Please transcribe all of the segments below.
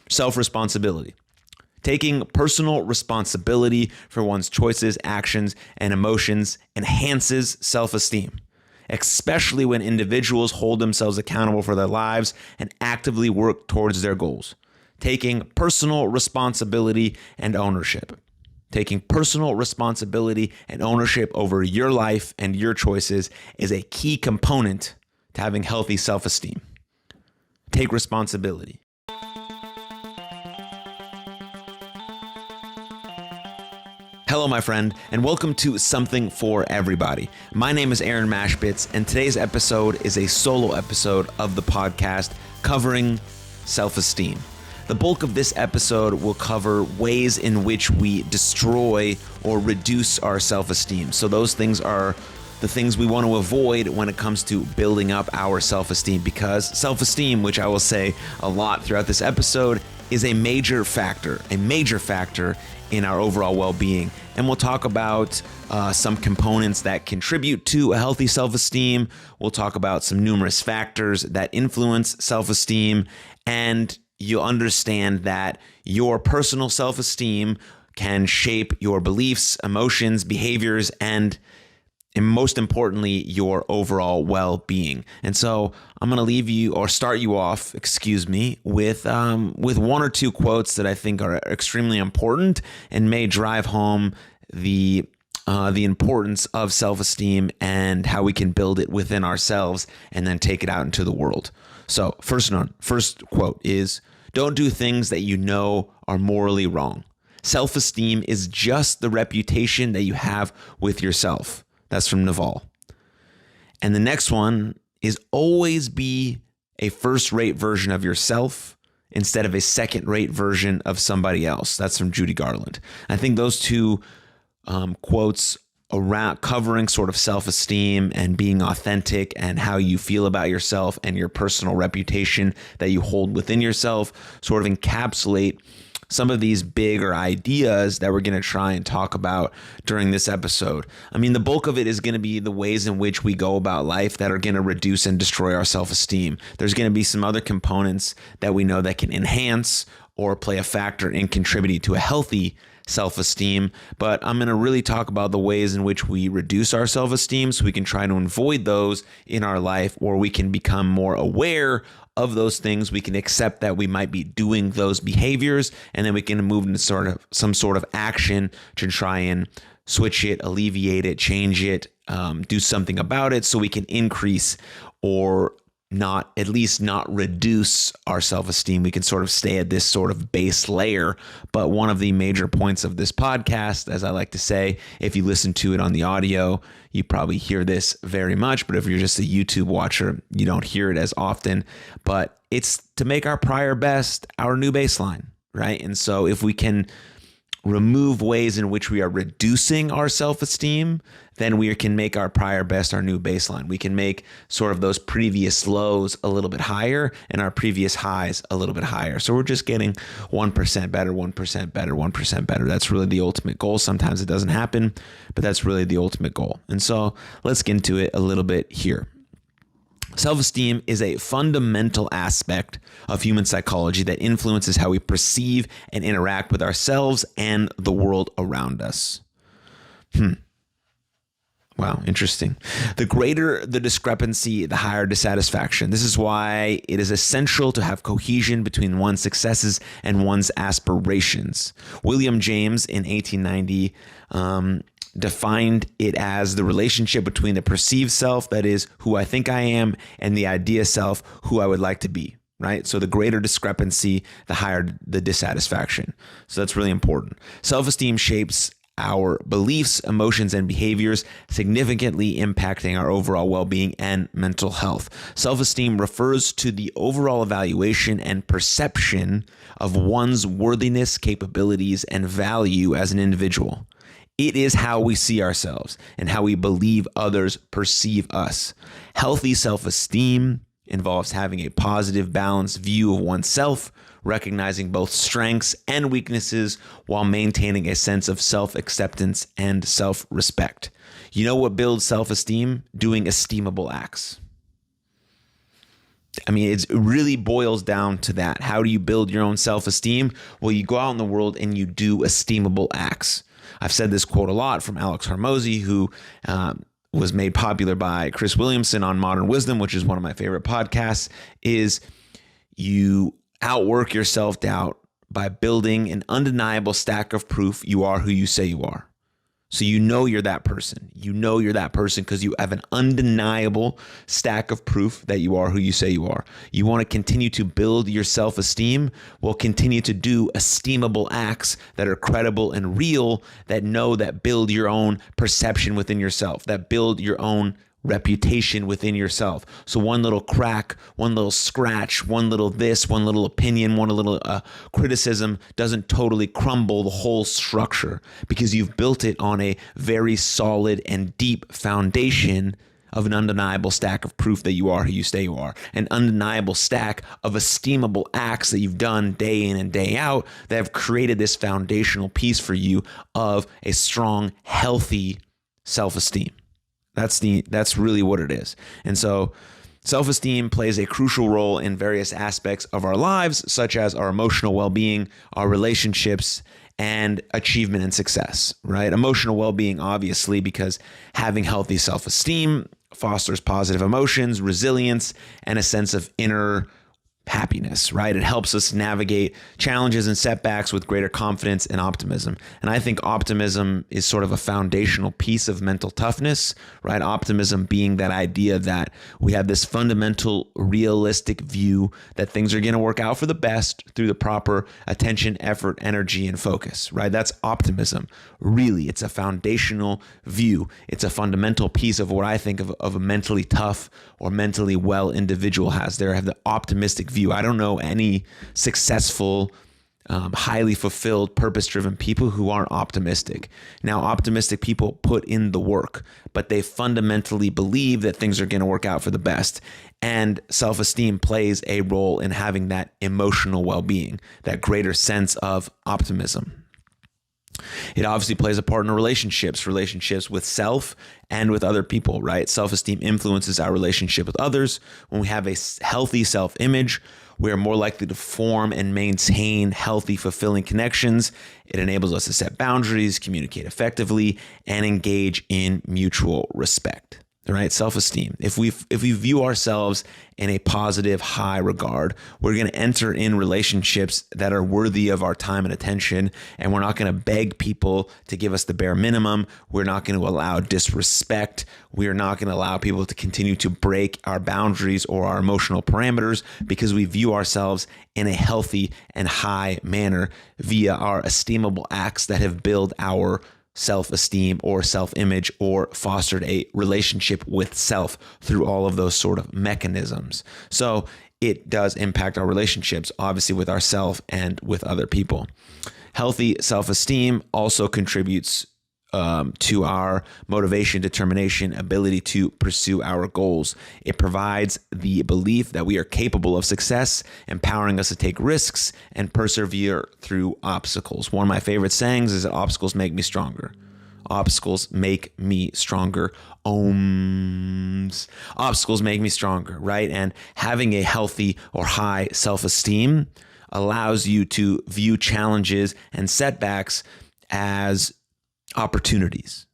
Self-responsibility. Taking personal responsibility for one's choices, actions, and emotions enhances self-esteem, especially when individuals hold themselves accountable for their lives and actively work towards their goals. Taking personal responsibility and ownership. Taking personal responsibility and ownership over your life and your choices is a key component to having healthy self-esteem. Take responsibility. Hello, my friend, and welcome to Something for Everybody. My name is Aaron Machbitz, and today's episode is a solo episode of the podcast covering self-esteem. The bulk of this episode will cover ways in which we destroy or reduce our self-esteem. So those things are the things we want to avoid when it comes to building up our self-esteem, because self-esteem, which I will say a lot throughout this episode, is a major factor in our overall well-being. And we'll talk about some components that contribute to a healthy self-esteem. We'll talk about some numerous factors that influence self-esteem, and you'll understand that your personal self-esteem can shape your beliefs, emotions, behaviors, and most importantly, your overall well-being. And so I'm going to start you off, with one or two quotes that I think are extremely important and may drive home the importance of self-esteem and how we can build it within ourselves and then take it out into the world. So first quote is, "Don't do things that you know are morally wrong. Self-esteem is just the reputation that you have with yourself." That's from Naval. And the next one is, "Always be a first-rate version of yourself instead of a second-rate version of somebody else." That's from Judy Garland. I think those two quotes around covering sort of self-esteem and being authentic and how you feel about yourself and your personal reputation that you hold within yourself sort of encapsulate some of these bigger ideas that we're going to try and talk about during this episode. I mean, the bulk of it is going to be the ways in which we go about life that are going to reduce and destroy our self-esteem. There's going to be some other components that we know that can enhance or play a factor in contributing to a healthy self-esteem, but I'm going to really talk about the ways in which we reduce our self-esteem so we can try to avoid those in our life, or we can become more aware of those things. We can accept that we might be doing those behaviors, and then we can move into some sort of action to try and switch it, alleviate it, change it, do something about it so we can increase or at least not reduce our self-esteem. We can sort of stay at this sort of base layer. But one of the major points of this podcast, as I like to say, if you listen to it on the audio, you probably hear this very much. But if you're just a YouTube watcher, you don't hear it as often. But it's to make our prior best our new baseline, right? And so if we can remove ways in which we are reducing our self-esteem, then we can make our prior best our new baseline. We can make sort of those previous lows a little bit higher and our previous highs a little bit higher. So we're just getting 1% better, 1% better, 1% better. That's really the ultimate goal. Sometimes it doesn't happen, but that's really the ultimate goal. And so let's get into it a little bit here. Self-esteem is a fundamental aspect of human psychology that influences how we perceive and interact with ourselves and the world around us. Wow, interesting. The greater the discrepancy, the higher dissatisfaction. This is why it is essential to have cohesion between one's successes and one's aspirations. William James in 1890 defined it as the relationship between the perceived self, that is who I think I am, and the idea self, who I would like to be, right? So the greater discrepancy, the higher the dissatisfaction. So that's really important. Self-esteem shapes our beliefs, emotions, and behaviors, significantly impacting our overall well-being and mental health. Self-esteem refers to the overall evaluation and perception of one's worthiness, capabilities, and value as an individual. It is how we see ourselves and how we believe others perceive us. Healthy self-esteem involves having a positive, balanced view of oneself, recognizing both strengths and weaknesses while maintaining a sense of self-acceptance and self-respect. You know what builds self-esteem? Doing esteemable acts. I mean, it really boils down to that. How do you build your own self-esteem? Well, you go out in the world and you do esteemable acts. I've said this quote a lot from Alex Hormozy, who was made popular by Chris Williamson on Modern Wisdom, which is one of my favorite podcasts, is you outwork your self-doubt by building an undeniable stack of proof you are who you say you are. So you know you're that person. You know you're that person because you have an undeniable stack of proof that you are who you say you are. You want to continue to build your self-esteem? Well, continue to do esteemable acts that are credible and real, that build your own perception within yourself, that build your own reputation within yourself. So one little crack, one little scratch, one little this, one little opinion, one little criticism doesn't totally crumble the whole structure, because you've built it on a very solid and deep foundation of an undeniable stack of proof that you are who you say you are, an undeniable stack of esteemable acts that you've done day in and day out that have created this foundational piece for you of a strong, healthy self-esteem. That's really what it is. And so self-esteem plays a crucial role in various aspects of our lives, such as our emotional well-being, our relationships, and achievement and success, right? Emotional well-being, obviously, because having healthy self-esteem fosters positive emotions, resilience, and a sense of inner happiness, right? It helps us navigate challenges and setbacks with greater confidence and optimism. And I think optimism is sort of a foundational piece of mental toughness, right? Optimism being that idea that we have this fundamental, realistic view that things are going to work out for the best through the proper attention, effort, energy, and focus, right? That's optimism. Really, it's a foundational view. It's a fundamental piece of what I think of a mentally tough or mentally well individual has. They have the optimistic view. I don't know any successful, highly fulfilled, purpose-driven people who aren't optimistic. Now, optimistic people put in the work, but they fundamentally believe that things are going to work out for the best. And self-esteem plays a role in having that emotional well-being, that greater sense of optimism. It obviously plays a part in relationships with self and with other people, right? Self-esteem influences our relationship with others. When we have a healthy self-image, we are more likely to form and maintain healthy, fulfilling connections. It enables us to set boundaries, communicate effectively, and engage in mutual respect. All right, self-esteem. If we view ourselves in a positive, high regard, we're going to enter in relationships that are worthy of our time and attention, and we're not going to beg people to give us the bare minimum. We're not going to allow disrespect. We are not going to allow people to continue to break our boundaries or our emotional parameters, because we view ourselves in a healthy and high manner via our esteemable acts that have built our self-esteem or self-image or fostered a relationship with self through all of those sort of mechanisms. So it does impact our relationships, obviously, with ourselves and with other people. Healthy self-esteem also contributes to our motivation, determination, ability to pursue our goals. It provides the belief that we are capable of success, empowering us to take risks and persevere through obstacles. One of my favorite sayings is that obstacles make me stronger. Obstacles make me stronger. Ohms. Obstacles make me stronger, right? And having a healthy or high self-esteem allows you to view challenges and setbacks as opportunities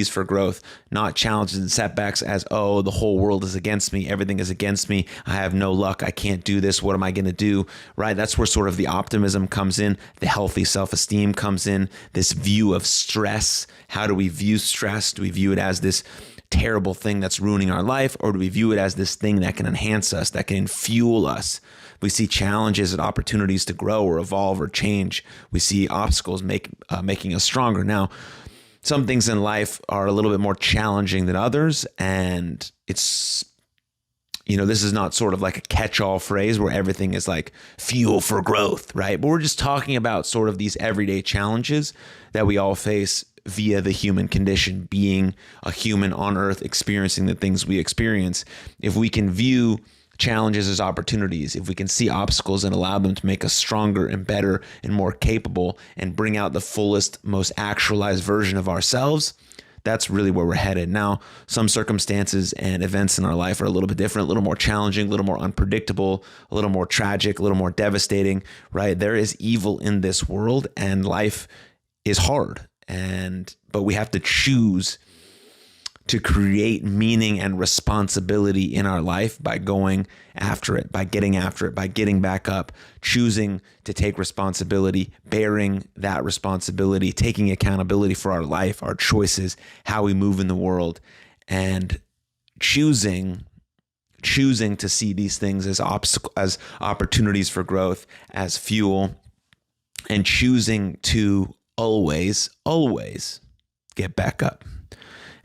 for growth, not challenges and setbacks as, oh, the whole world is against me. Everything is against me. I have no luck. I can't do this. What am I going to do? Right? That's where sort of the optimism comes in. The healthy self-esteem comes in. This view of stress. How do we view stress? Do we view it as this terrible thing that's ruining our life, or do we view it as this thing that can enhance us, that can fuel us? We see challenges and opportunities to grow or evolve or change. We see obstacles making us stronger. Now, some things in life are a little bit more challenging than others, and it's, this is not sort of like a catch-all phrase where everything is like fuel for growth, right? But we're just talking about sort of these everyday challenges that we all face via the human condition, being a human on earth, experiencing the things we experience. If we can view challenges as opportunities, if we can see obstacles and allow them to make us stronger and better and more capable and bring out the fullest, most actualized version of ourselves, That's really where we're headed. Now, some circumstances and events in our life are a little bit different, a little more challenging, a little more unpredictable, a little more tragic, a little more devastating, right? There is evil in this world and life is hard. But we have to choose to create meaning and responsibility in our life by going after it, by getting back up, choosing to take responsibility, bearing that responsibility, taking accountability for our life, our choices, how we move in the world, and choosing to see these things as opportunities for growth, as fuel, and choosing to always get back up.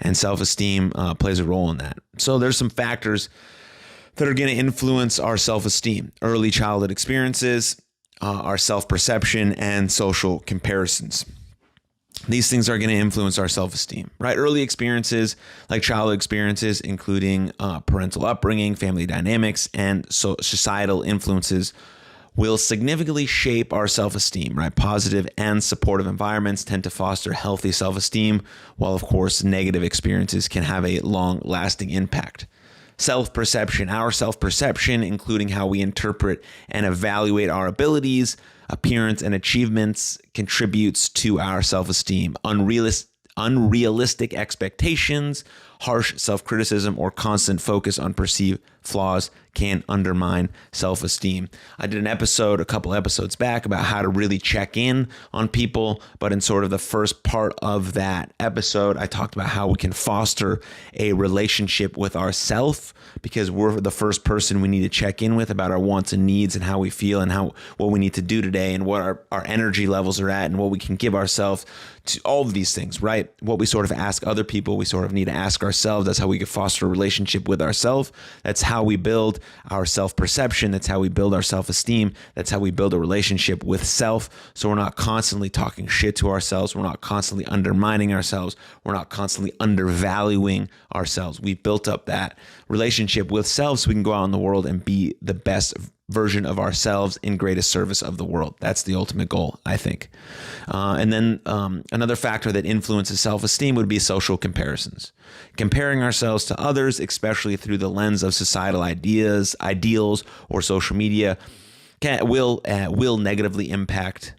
And self-esteem plays a role in that. So there's some factors that are going to influence our self-esteem: early childhood experiences, our self-perception, and social comparisons. These things are going to influence our self-esteem, right? Early experiences, like childhood experiences, including parental upbringing, family dynamics, and societal influences, will significantly shape our self-esteem, right? Positive and supportive environments tend to foster healthy self-esteem, while of course negative experiences can have a long-lasting impact. Self-perception, our self-perception, including how we interpret and evaluate our abilities, appearance, and achievements, contributes to our self-esteem. Unrealistic expectations, harsh self-criticism, or constant focus on perceived flaws can undermine self-esteem. I did an episode a couple episodes back about how to really check in on people, but in sort of the first part of that episode, I talked about how we can foster a relationship with ourself, because we're the first person we need to check in with about our wants and needs and how we feel and what we need to do today and what our energy levels are at and what we can give ourselves to all of these things, right? What we sort of ask other people, we sort of need to ask ourselves. That's how we can foster a relationship with ourselves. That's how we build our self-perception. That's how we build our self-esteem. That's how we build a relationship with self. So we're not constantly talking shit to ourselves. We're not constantly undermining ourselves. We're not constantly undervaluing ourselves. We've built up that relationship with self so we can go out in the world and be the best version of ourselves in greatest service of the world. That's the ultimate goal, I think. And then another factor that influences self-esteem would be social comparisons. Comparing ourselves to others, especially through the lens of societal ideals, or social media, will negatively impact.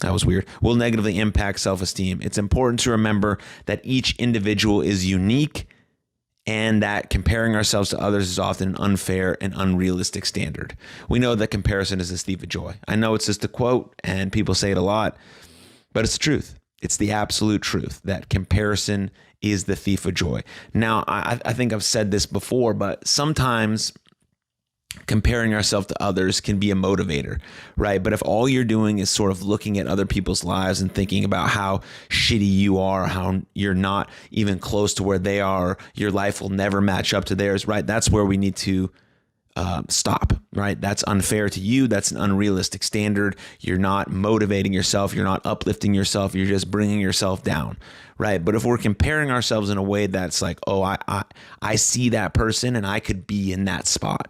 That was weird. Will negatively impact self-esteem. It's important to remember that each individual is unique, and that comparing ourselves to others is often an unfair and unrealistic standard. We know that comparison is the thief of joy. I know it's just a quote and people say it a lot, but it's the truth. It's the absolute truth that comparison is the thief of joy. Now, I think I've said this before, but sometimes comparing ourselves to others can be a motivator, right? But if all you're doing is sort of looking at other people's lives and thinking about how shitty you are, how you're not even close to where they are, your life will never match up to theirs, right? That's where we need to stop, right? That's unfair to you. That's an unrealistic standard. You're not motivating yourself. You're not uplifting yourself. You're just bringing yourself down, right? But if we're comparing ourselves in a way that's like, oh, I see that person and I could be in that spot.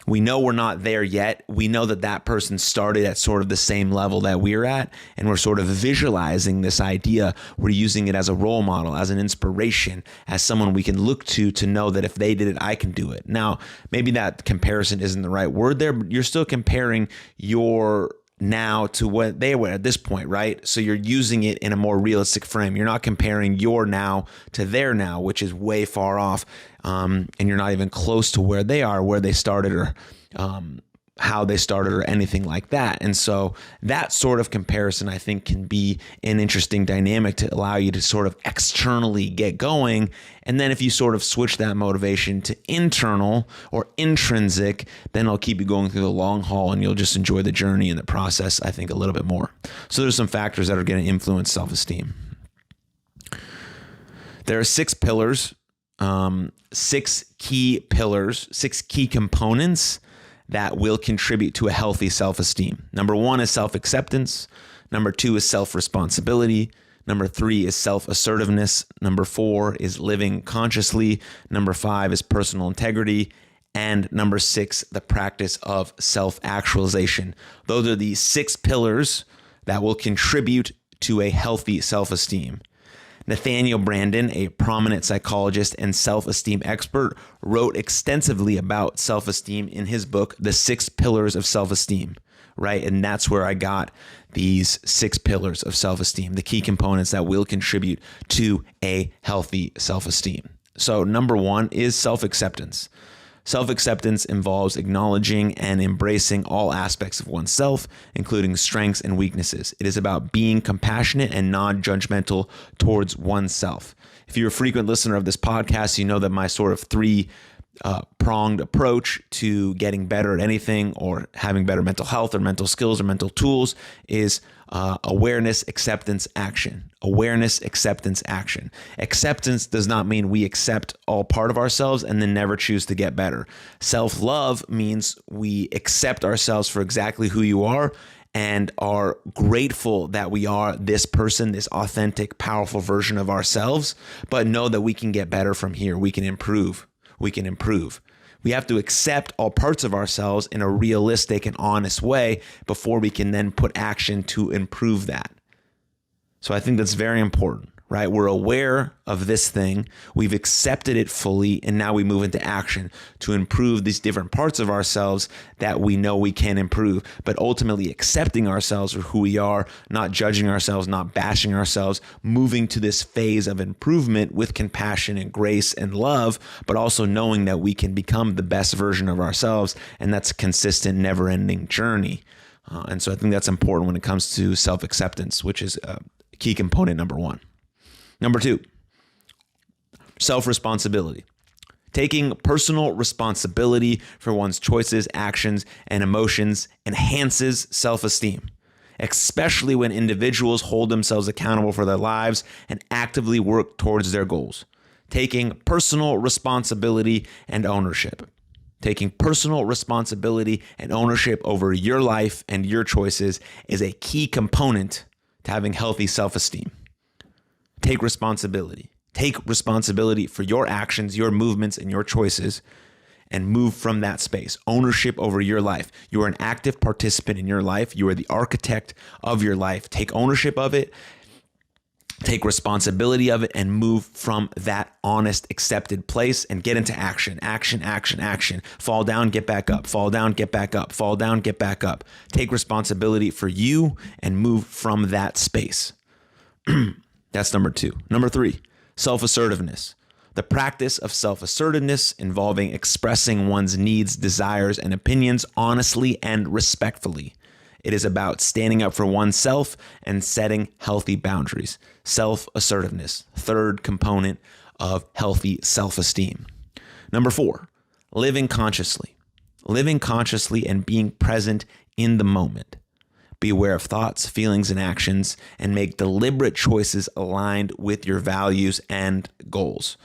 We know we're not there yet. We know that person started at sort of the same level that we're at, and we're sort of visualizing this idea. We're using it as a role model, as an inspiration, as someone we can look to know that if they did it, I can do it. Now, maybe that comparison isn't the right word there, but you're still comparing your now to what they were at this point, right? So you're using it in a more realistic frame. You're not comparing your now to their now, which is way far off. And you're not even close to where they are, where they started, or how they started, or anything like that. And so that sort of comparison, I think, can be an interesting dynamic to allow you to sort of externally get going. And then if you sort of switch that motivation to internal or intrinsic, then it'll keep you going through the long haul, and you'll just enjoy the journey and the process, I think, a little bit more. So there's some factors that are going to influence self-esteem. There are 6 pillars, 6 key components that will contribute to a healthy self-esteem. Number 1 is self-acceptance. Number 2 is self-responsibility. Number 3 is self-assertiveness. Number 4 is living consciously. Number 5 is personal integrity. And number 6, the practice of self-actualization. Those are the 6 pillars that will contribute to a healthy self-esteem. Nathaniel Branden, a prominent psychologist and self-esteem expert, wrote extensively about self-esteem in his book, The 6 Pillars of Self-Esteem, right? And that's where I got these 6 pillars of self-esteem, the key components that will contribute to a healthy self-esteem. So number 1 is self-acceptance. Self-acceptance involves acknowledging and embracing all aspects of oneself, including strengths and weaknesses. It is about being compassionate and non-judgmental towards oneself. If you're a frequent listener of this podcast, you know that my sort of 3-pronged approach to getting better at anything or having better mental health or mental skills or mental tools is awareness, acceptance, action. Awareness, acceptance, action. Acceptance does not mean we accept all part of ourselves and then never choose to get better. Self-love means we accept ourselves for exactly who you are and are grateful that we are this person, this authentic, powerful version of ourselves, but know that we can get better from here. We can improve. We can improve. We have to accept all parts of ourselves in a realistic and honest way before we can then put action to improve that. So I think that's very important, right? We're aware of this thing, we've accepted it fully, and now we move into action to improve these different parts of ourselves that we know we can improve, but ultimately accepting ourselves for who we are, not judging ourselves, not bashing ourselves, moving to this phase of improvement with compassion and grace and love, but also knowing that we can become the best version of ourselves, and that's a consistent, never-ending journey. And so I think that's important when it comes to self-acceptance, which is key component number 1. Number 2, self-responsibility. Taking personal responsibility for one's choices, actions, and emotions enhances self-esteem, especially when individuals hold themselves accountable for their lives and actively work towards their goals. Taking personal responsibility and ownership. Taking personal responsibility and ownership over your life and your choices is a key component to having healthy self-esteem. Take responsibility. Take responsibility for your actions, your movements, and your choices, and move from that space. Ownership over your life. You are an active participant in your life. You are the architect of your life. Take ownership of it. Take responsibility of it and move from that honest, accepted place and get into action. Action, action, action. Fall down, get back up. Fall down, get back up. Fall down, get back up. Take responsibility for you and move from that space. That's number 2. Number 3, self-assertiveness. The practice of self-assertiveness involving expressing one's needs, desires, and opinions honestly and respectfully. It is about standing up for oneself and setting healthy boundaries. Self-assertiveness, 3rd component of healthy self-esteem. Number 4, living consciously. Living consciously and being present in the moment. Be aware of thoughts, feelings, and actions, and make deliberate choices aligned with your values and goals.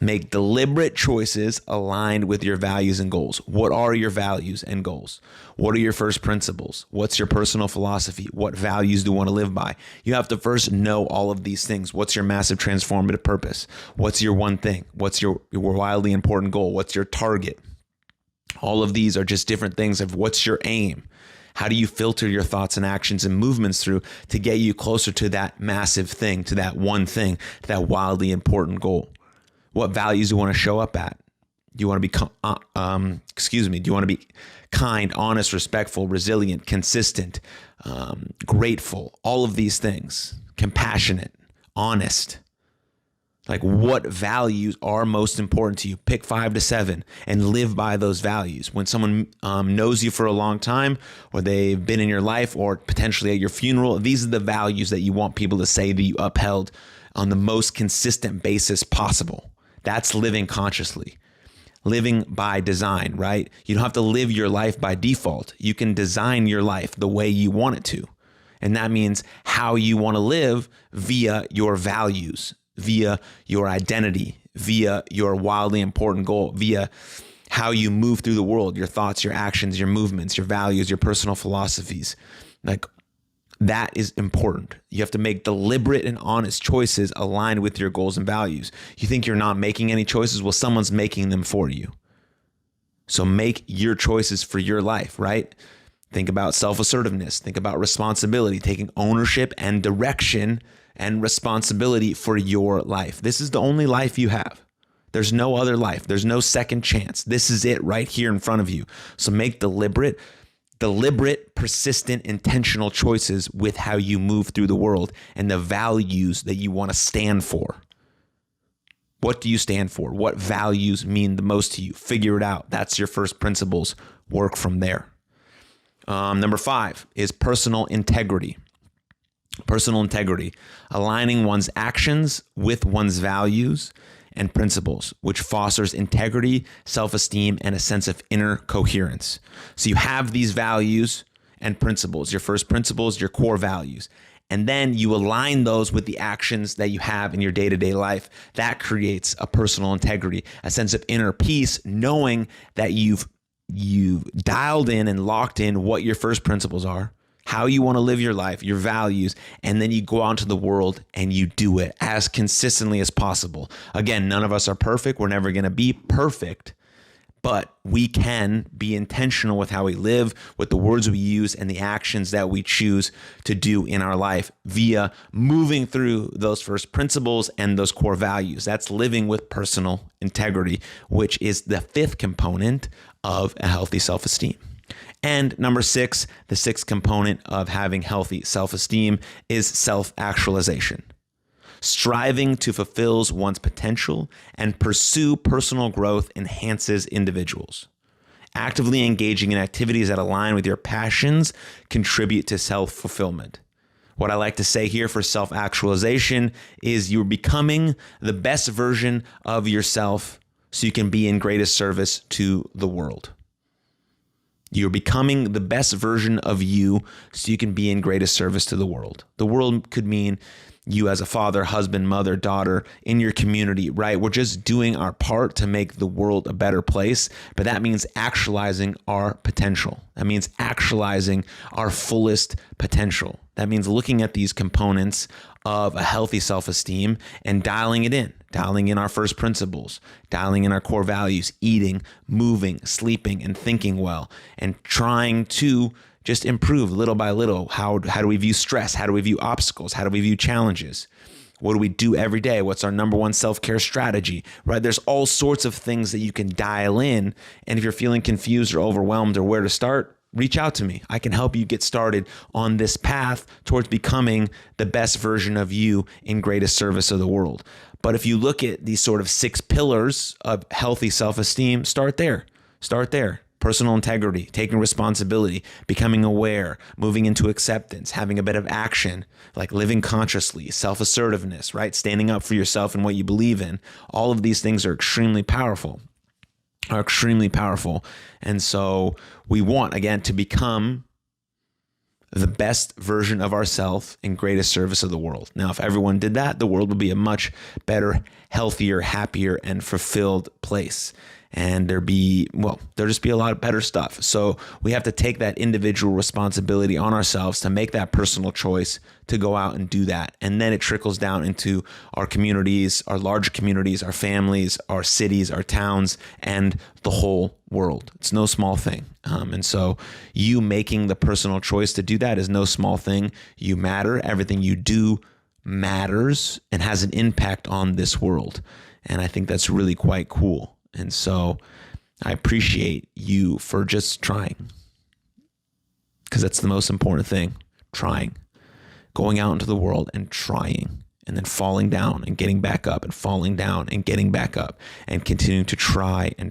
Make deliberate choices aligned with your values and goals. What are your values and goals? What are your first principles? What's your personal philosophy? What values do you want to live by? You have to first know all of these things. What's your massive transformative purpose? What's your one thing? What's your wildly important goal? What's your target? All of these are just different things of what's your aim. How do you filter your thoughts and actions and movements through to get you closer to that massive thing, to that one thing, to that wildly important goal? What values do you want to show up at? Do you want to be, do you want to be kind, honest, respectful, resilient, consistent, grateful? All of these things, compassionate, honest. Like, what values are most important to you? Pick 5 to 7 and live by those values. When someone knows you for a long time, or they've been in your life, or potentially at your funeral, these are the values that you want people to say that you upheld on the most consistent basis possible. That's living consciously, living by design, right? You don't have to live your life by default. You can design your life the way you want it to. And that means how you want to live via your values, via your identity, via your wildly important goal, via how you move through the world, your thoughts, your actions, your movements, your values, your personal philosophies. Like, that is important. You have to make deliberate and honest choices aligned with your goals and values. You think you're not making any choices? Well, someone's making them for you. So make your choices for your life, right? Think about self-assertiveness. Think about responsibility, taking ownership and direction and responsibility for your life. This is the only life you have. There's no other life. There's no second chance. This is it right here in front of you. So make deliberate, persistent, intentional choices with how you move through the world and the values that you want to stand for. What do you stand for? What values mean the most to you? Figure it out. That's your first principles. Work from there. Number 5 is personal integrity. Personal integrity, aligning one's actions with one's values and principles, which fosters integrity, self-esteem, and a sense of inner coherence. So you have these values and principles, your first principles, your core values, and then you align those with the actions that you have in your day-to-day life. That creates a personal integrity, a sense of inner peace, knowing that you've dialed in and locked in what your first principles are, how you want to live your life, your values, and then you go out into the world and you do it as consistently as possible. Again, none of us are perfect. We're never going to be perfect, but we can be intentional with how we live, with the words we use, and the actions that we choose to do in our life via moving through those first principles and those core values. That's living with personal integrity, which is the 5th component of a healthy self-esteem. And number 6, the 6th component of having healthy self-esteem is self-actualization. Striving to fulfill one's potential and pursue personal growth enhances individuals. Actively engaging in activities that align with your passions contribute to self-fulfillment. What I like to say here for self-actualization is you're becoming the best version of yourself so you can be in greatest service to the world. You're becoming the best version of you so you can be in greatest service to the world. The world could mean you as a father, husband, mother, daughter in your community, right? We're just doing our part to make the world a better place, but that means actualizing our potential. That means actualizing our fullest potential. That means looking at these components of a healthy self-esteem and dialing in our first principles, dialing in our core values, eating, moving, sleeping, and thinking well, and trying to just improve little by little. How do we view stress? How do we view obstacles? How do we view challenges? What do we do every day? What's our number one self-care strategy, right? There's all sorts of things that you can dial in. And if you're feeling confused or overwhelmed or where to start, reach out to me. I can help you get started on this path towards becoming the best version of you in greatest service of the world. But if you look at these sort of 6 pillars of healthy self-esteem, start there. Personal integrity, taking responsibility, becoming aware, moving into acceptance, having a bit of action, like living consciously, self-assertiveness, right? Standing up for yourself and what you believe in. All of these things are extremely powerful. And so we want, again, to become the best version of ourselves in greatest service of the world. Now, if everyone did that, the world would be a much better, healthier, happier, and fulfilled place. And there'd just be a lot of better stuff. So we have to take that individual responsibility on ourselves to make that personal choice to go out and do that. And then it trickles down into our communities, our larger communities, our families, our cities, our towns, and the whole world. It's no small thing. And so you making the personal choice to do that is no small thing. You matter. Everything you do matters and has an impact on this world. And I think that's really quite cool. And so I appreciate you for just trying, because that's the most important thing. Trying, going out into the world and trying, and then falling down and getting back up and falling down and getting back up and continuing to try and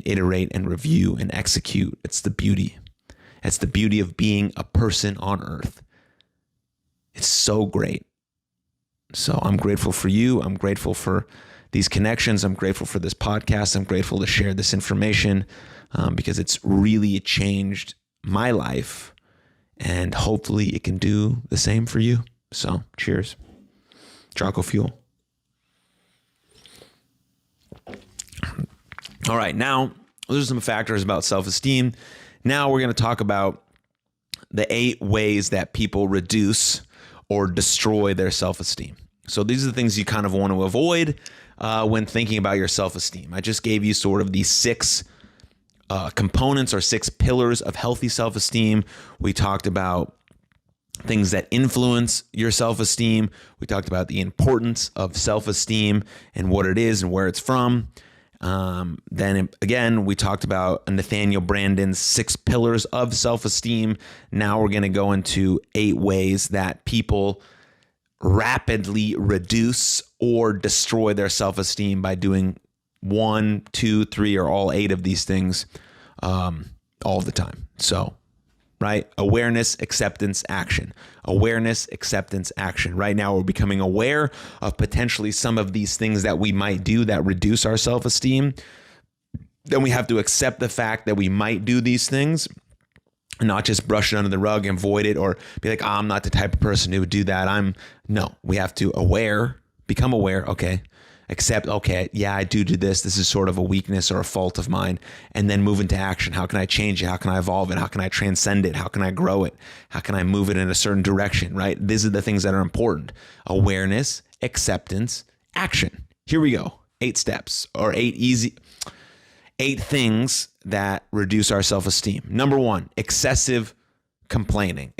iterate and review and execute. It's the beauty. It's the beauty of being a person on earth. It's so great. So I'm grateful for you. I'm grateful for these connections. I'm grateful for this podcast. I'm grateful to share this information because it's really changed my life, and hopefully it can do the same for you. So cheers. Jocko Fuel. All right. Now, those are some factors about self-esteem. Now we're going to talk about the 8 ways that people reduce or destroy their self-esteem. So these are the things you kind of want to avoid when thinking about your self-esteem. I just gave you sort of these 6 components or 6 pillars of healthy self-esteem. We talked about things that influence your self-esteem. We talked about the importance of self-esteem and what it is and where it's from. Then again, we talked about Nathaniel Branden's 6 pillars of self-esteem. Now we're going to go into 8 ways that people rapidly reduce or destroy their self-esteem by doing 1, 2, 3, or all 8 of these things all the time. So, right? Awareness, acceptance, action. Awareness, acceptance, action. Right now, we're becoming aware of potentially some of these things that we might do that reduce our self-esteem. Then we have to accept the fact that we might do these things, not just brush it under the rug and avoid it or be like, I'm not the type of person who would do that. No, we have to become aware. Okay. Accept, okay, yeah, I do this. This is sort of a weakness or a fault of mine. And then move into action. How can I change it? How can I evolve it? How can I transcend it? How can I grow it? How can I move it in a certain direction, right? These are the things that are important. Awareness, acceptance, action. Here we go. 8 steps or 8 things that reduce our self-esteem. Number 1, excessive complaining.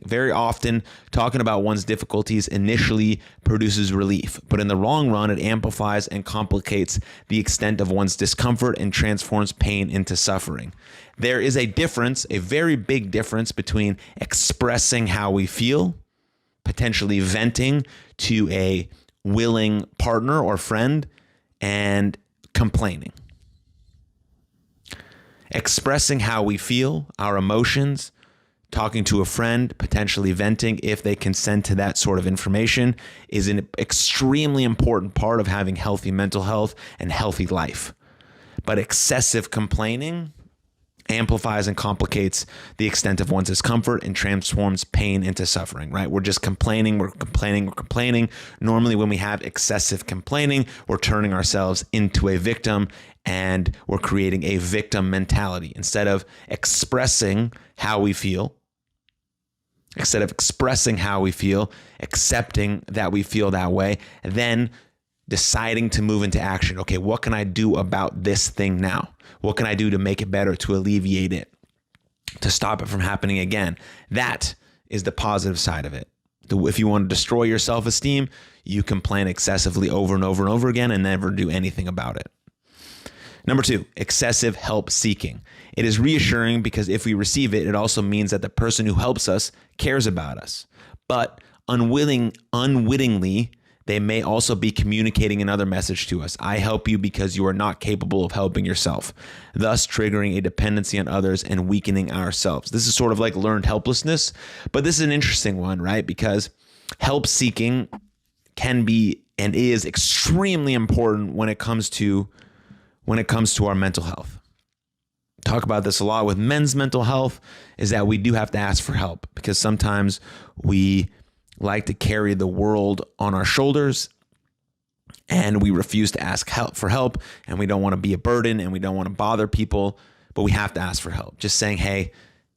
Very often, talking about one's difficulties initially produces relief, but in the long run, it amplifies and complicates the extent of one's discomfort and transforms pain into suffering. There is a difference, a very big difference between expressing how we feel, potentially venting to a willing partner or friend, and complaining. Expressing how we feel, our emotions, talking to a friend, potentially venting if they consent to that sort of information is an extremely important part of having healthy mental health and healthy life. But excessive complaining amplifies and complicates the extent of one's discomfort and transforms pain into suffering, right? We're just complaining. Normally when we have excessive complaining, we're turning ourselves into a victim and we're creating a victim mentality. Instead of expressing how we feel, accepting that we feel that way, then deciding to move into action. Okay, what can I do about this thing now? What can I do to make it better, to alleviate it, to stop it from happening again? That is the positive side of it. If you want to destroy your self-esteem, you complain excessively over and over and over again and never do anything about it. Number 2, excessive help seeking. It is reassuring because if we receive it, it also means that the person who helps us cares about us. But unwittingly, they may also be communicating another message to us. I help you because you are not capable of helping yourself, thus triggering a dependency on others and weakening ourselves. This is sort of like learned helplessness, but this is an interesting one, right? Because help seeking can be and is extremely important when it comes to our mental health. Talk about this a lot with men's mental health, is that we do have to ask for help because sometimes we like to carry the world on our shoulders and we refuse to ask for help and we don't want to be a burden and we don't want to bother people, but we have to ask for help. Just saying, hey,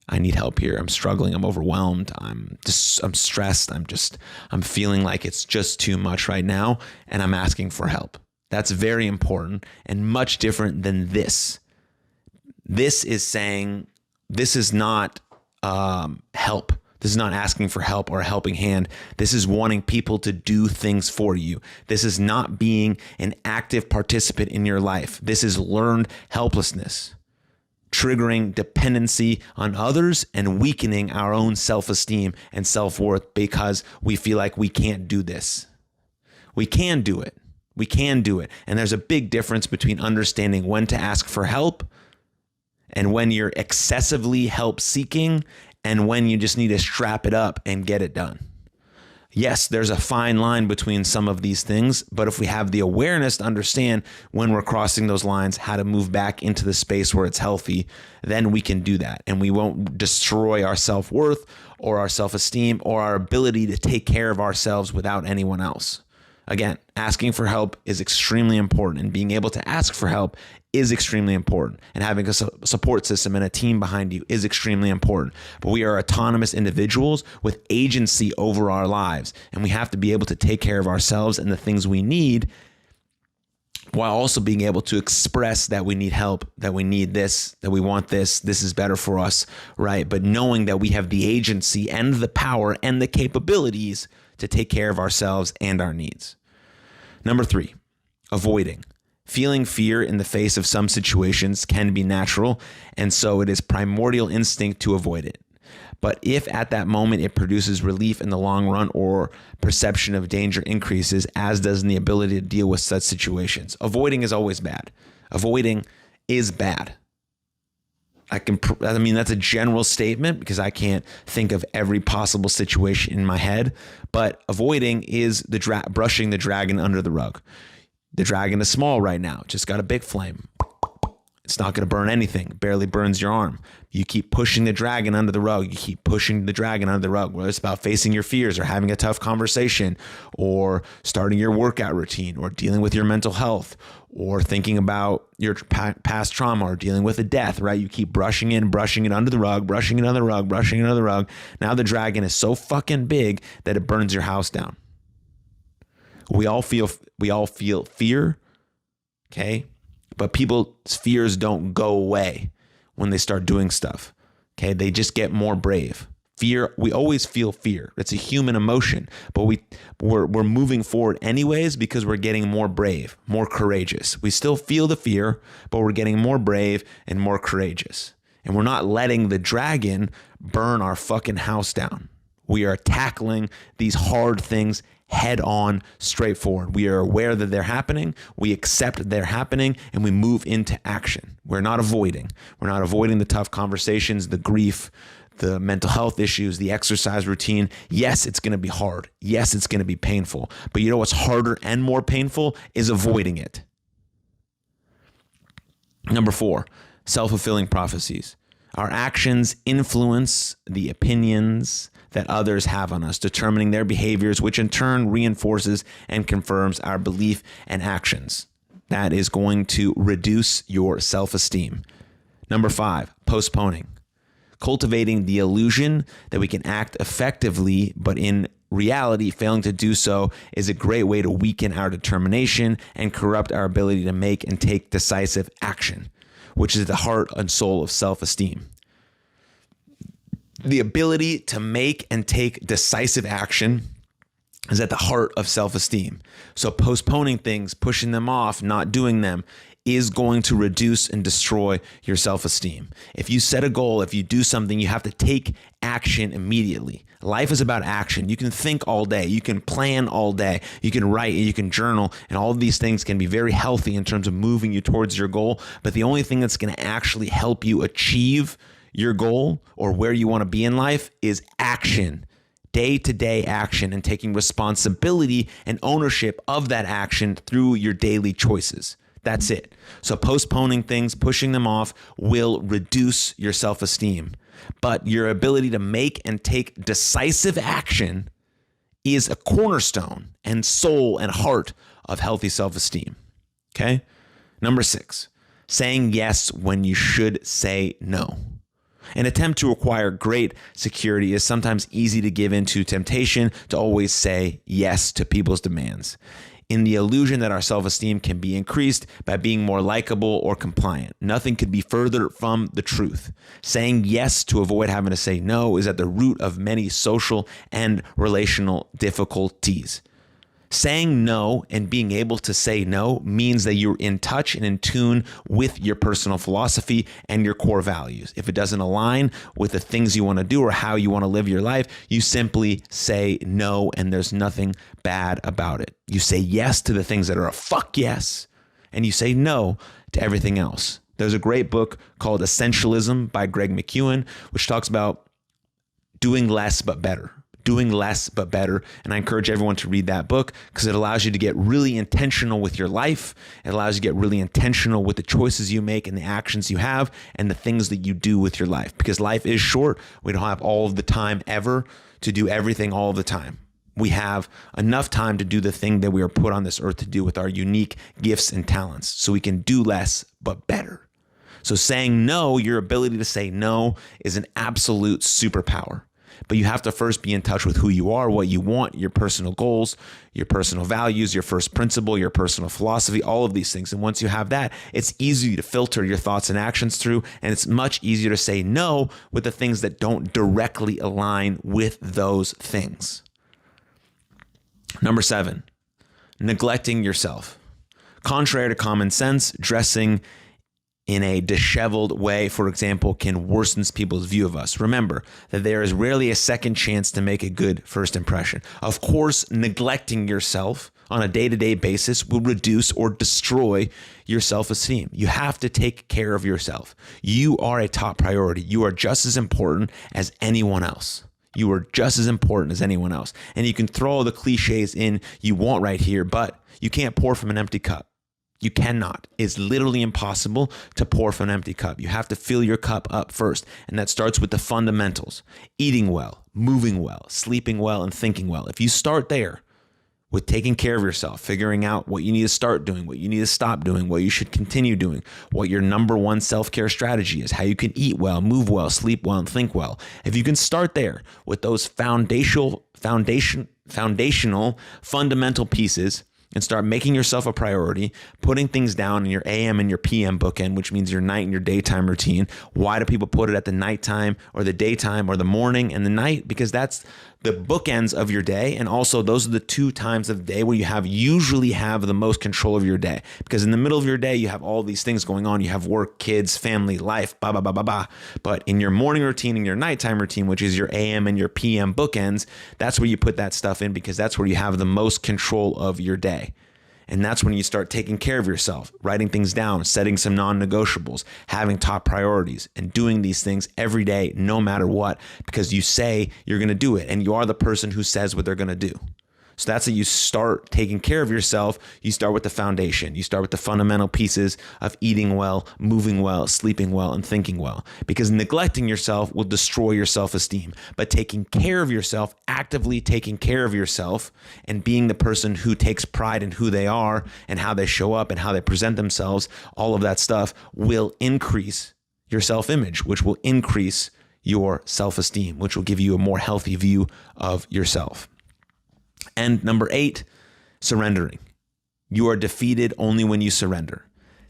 I need help here. I'm struggling. I'm overwhelmed. I'm stressed. I'm feeling like it's just too much right now and I'm asking for help. That's very important and much different than this. This is saying, this is not help. This is not asking for help or a helping hand. This is wanting people to do things for you. This is not being an active participant in your life. This is learned helplessness, triggering dependency on others and weakening our own self-esteem and self-worth because we feel like we can't do this. We can do it. We can do it. And there's a big difference between understanding when to ask for help and when you're excessively help seeking and when you just need to strap it up and get it done. Yes, there's a fine line between some of these things, but if we have the awareness to understand when we're crossing those lines, how to move back into the space where it's healthy, then we can do that. And we won't destroy our self-worth or our self-esteem or our ability to take care of ourselves without anyone else. Again, asking for help is extremely important, and being able to ask for help is extremely important, and having a support system and a team behind you is extremely important. But we are autonomous individuals with agency over our lives, and we have to be able to take care of ourselves and the things we need while also being able to express that we need help, that we need this, that we want this is better for us, right? But knowing that we have the agency and the power and the capabilities to take care of ourselves and our needs. Number 3, avoiding. Feeling fear in the face of some situations can be natural, and so it is primordial instinct to avoid it. But if at that moment it produces relief in the long run or perception of danger increases, as does the ability to deal with such situations. Avoiding is always bad. Avoiding is bad. That's a general statement because I can't think of every possible situation in my head, but avoiding is brushing the dragon under the rug. The dragon is small right now, just got a big flame. It's not going to burn anything, barely burns your arm. You keep pushing the dragon under the rug. You keep pushing the dragon under the rug, whether it's about facing your fears or having a tough conversation or starting your workout routine or dealing with your mental health or thinking about your past trauma or dealing with a death, right? You keep brushing it under the rug, brushing it under the rug, brushing it under the rug. Now the dragon is so fucking big that it burns your house down. We all feel fear, okay? But people's fears don't go away when they start doing stuff. Okay, they just get more brave. Fear, we always feel fear. It's a human emotion, but we're moving forward anyways because we're getting more brave, more courageous. We still feel the fear, but we're getting more brave and more courageous. And we're not letting the dragon burn our fucking house down. We are tackling these hard things head on, straightforward. We are aware that they're happening. We accept they're happening and we move into action. We're not avoiding. We're not avoiding the tough conversations, the grief, the mental health issues, the exercise routine. Yes, it's going to be hard. Yes, it's going to be painful. But you know what's harder and more painful is avoiding it. Number 4, self-fulfilling prophecies. Our actions influence the opinions that others have on us, determining their behaviors, which in turn reinforces and confirms our belief and actions. That is going to reduce your self-esteem. Number 5, postponing. Cultivating the illusion that we can act effectively, but in reality, failing to do so is a great way to weaken our determination and corrupt our ability to make and take decisive action, which is the heart and soul of self-esteem. The ability to make and take decisive action is at the heart of self-esteem. So postponing things, pushing them off, not doing them is going to reduce and destroy your self-esteem. If you set a goal, if you do something, you have to take action immediately. Life is about action. You can think all day. You can plan all day. You can write and you can journal. And all of these things can be very healthy in terms of moving you towards your goal. But the only thing that's going to actually help you achieve your goal or where you want to be in life is action, day-to-day action, and taking responsibility and ownership of that action through your daily choices. That's it. So postponing things, pushing them off will reduce your self-esteem. But your ability to make and take decisive action is a cornerstone and soul and heart of healthy self-esteem. Okay? Number 6, saying yes when you should say no. An attempt to acquire great security is sometimes easy to give into temptation to always say yes to people's demands, in the illusion that our self-esteem can be increased by being more likable or compliant. Nothing could be further from the truth. Saying yes to avoid having to say no is at the root of many social and relational difficulties. Saying no and being able to say no means that you're in touch and in tune with your personal philosophy and your core values. If it doesn't align with the things you want to do or how you want to live your life, you simply say no, and there's nothing bad about it. You say yes to the things that are a fuck yes, and you say no to everything else. There's a great book called Essentialism by Greg McKeown, which talks about doing less but better. Doing less but better. And I encourage everyone to read that book because it allows you to get really intentional with your life. It allows you to get really intentional with the choices you make and the actions you have and the things that you do with your life, because life is short. We don't have all of the time ever to do everything all the time. We have enough time to do the thing that we are put on this earth to do with our unique gifts and talents, so we can do less but better. So saying no, your ability to say no is an absolute superpower. But you have to first be in touch with who you are, what you want, your personal goals, your personal values, your first principle, your personal philosophy, all of these things. And once you have that, it's easy to filter your thoughts and actions through, and it's much easier to say no with the things that don't directly align with those things. Number 7, neglecting yourself. Contrary to common sense, dressing in a disheveled way, for example, can worsen people's view of us. Remember that there is rarely a second chance to make a good first impression. Of course, neglecting yourself on a day-to-day basis will reduce or destroy your self-esteem. You have to take care of yourself. You are a top priority. You are just as important as anyone else. You are just as important as anyone else. And you can throw all the cliches in you want right here, but you can't pour from an empty cup. You cannot. It's literally impossible to pour from an empty cup. You have to fill your cup up first. And that starts with the fundamentals: eating well, moving well, sleeping well, and thinking well. If you start there with taking care of yourself, figuring out what you need to start doing, what you need to stop doing, what you should continue doing, what your number one self-care strategy is, how you can eat well, move well, sleep well, and think well. If you can start there with those foundational, fundamental pieces, and start making yourself a priority, putting things down in your AM and your PM bookend, which means your night and your daytime routine. Why do people put it at the nighttime or the daytime or the morning and the night? Because that's the bookends of your day. And also those are the 2 times of the day where you usually have the most control of your day. Because in the middle of your day, you have all these things going on. You have work, kids, family, life, blah, blah, blah, blah, blah. But in your morning routine and your nighttime routine, which is your AM and your PM bookends, that's where you put that stuff in, because that's where you have the most control of your day. And that's when you start taking care of yourself, writing things down, setting some non-negotiables, having top priorities, and doing these things every day, no matter what, because you say you're going to do it, and you are the person who says what they're going to do. So that's how you start taking care of yourself. You start with the foundation. You start with the fundamental pieces of eating well, moving well, sleeping well, and thinking well. Because neglecting yourself will destroy your self-esteem. But taking care of yourself, actively taking care of yourself, and being the person who takes pride in who they are and how they show up and how they present themselves, all of that stuff will increase your self-image, which will increase your self-esteem, which will give you a more healthy view of yourself. And number 8, surrendering. You are defeated only when you surrender.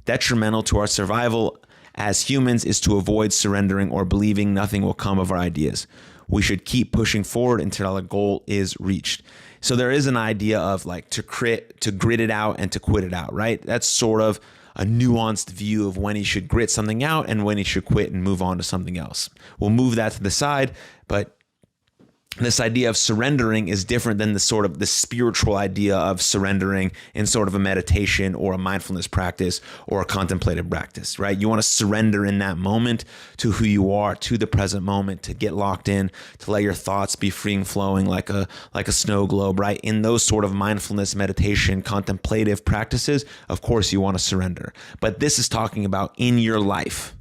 Detrimental to our survival as humans is to avoid surrendering or believing nothing will come of our ideas. We should keep pushing forward until our goal is reached. So there is an idea of like to grit it out and to quit it out, right? That's sort of a nuanced view of when you should grit something out and when you should quit and move on to something else. We'll move that to the side, but this idea of surrendering is different than the spiritual idea of surrendering in sort of a meditation or a mindfulness practice or a contemplative practice, right? You want to surrender in that moment to who you are, to the present moment, to get locked in, to let your thoughts be free and flowing like a snow globe, right? In those sort of mindfulness, meditation, contemplative practices, of course you want to surrender. But this is talking about in your life.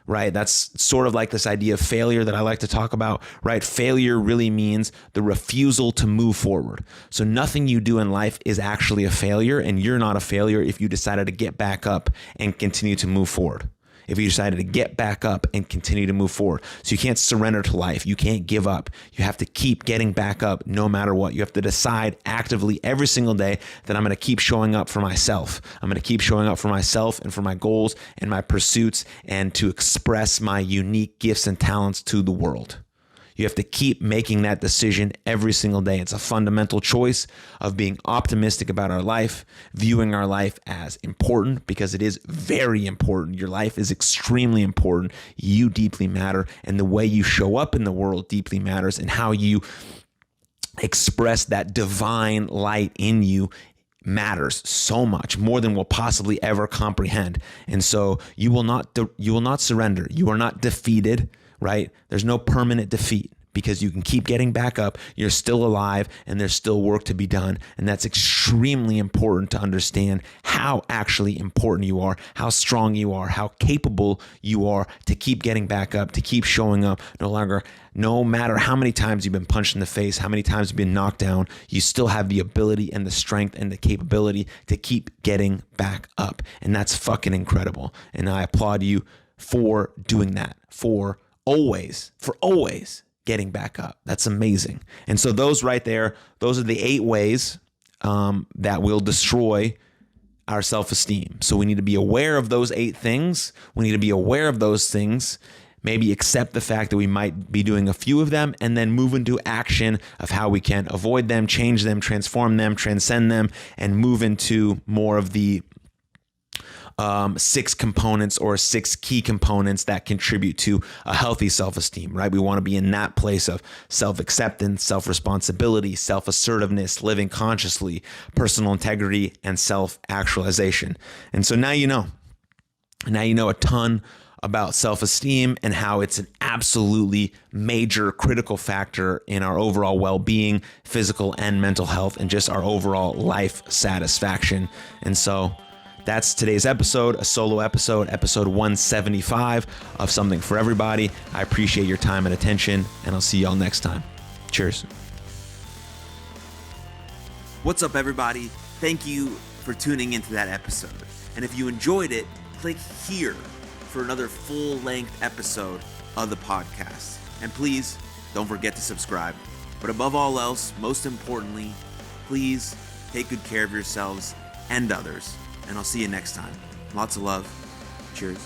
Right? That's sort of like this idea of failure that I like to talk about, right? Failure really means the refusal to move forward. So nothing you do in life is actually a failure, and you're not a failure if you decided to get back up and continue to move forward. If you decided to get back up and continue to move forward. So you can't surrender to life. You can't give up. You have to keep getting back up no matter what. You have to decide actively every single day that I'm going to keep showing up for myself. I'm going to keep showing up for myself and for my goals and my pursuits and to express my unique gifts and talents to the world. You have to keep making that decision every single day. It's a fundamental choice of being optimistic about our life, viewing our life as important because it is very important. Your life is extremely important. You deeply matter, and the way you show up in the world deeply matters, and how you express that divine light in you matters so much more than we'll possibly ever comprehend. And so you will not surrender. You are not defeated. Right? There's no permanent defeat because you can keep getting back up. You're still alive and there's still work to be done. And that's extremely important to understand how actually important you are, how strong you are, how capable you are to keep getting back up, to keep showing up no matter how many times you've been punched in the face, how many times you've been knocked down, you still have the ability and the strength and the capability to keep getting back up. And that's fucking incredible. And I applaud you for doing that, for for always getting back up. That's amazing. And so those right there, those are the 8 ways that will destroy our self-esteem. So we need to be aware of those 8 things. We need to be aware of those things, maybe accept the fact that we might be doing a few of them, and then move into action of how we can avoid them, change them, transform them, transcend them, and move into more of the 6 components or 6 key components that contribute to a healthy self-esteem, right? We want to be in that place of self-acceptance, self-responsibility, self-assertiveness, living consciously, personal integrity, and self-actualization. And so now you know a ton about self-esteem and how it's an absolutely major critical factor in our overall well-being, physical and mental health, and just our overall life satisfaction. And so that's today's episode, a solo episode, episode 175 of Something for Everybody. I appreciate your time and attention, and I'll see y'all next time. Cheers. What's up, everybody? Thank you for tuning into that episode. And if you enjoyed it, click here for another full-length episode of the podcast. And please don't forget to subscribe. But above all else, most importantly, please take good care of yourselves and others. And I'll see you next time. Lots of love. Cheers.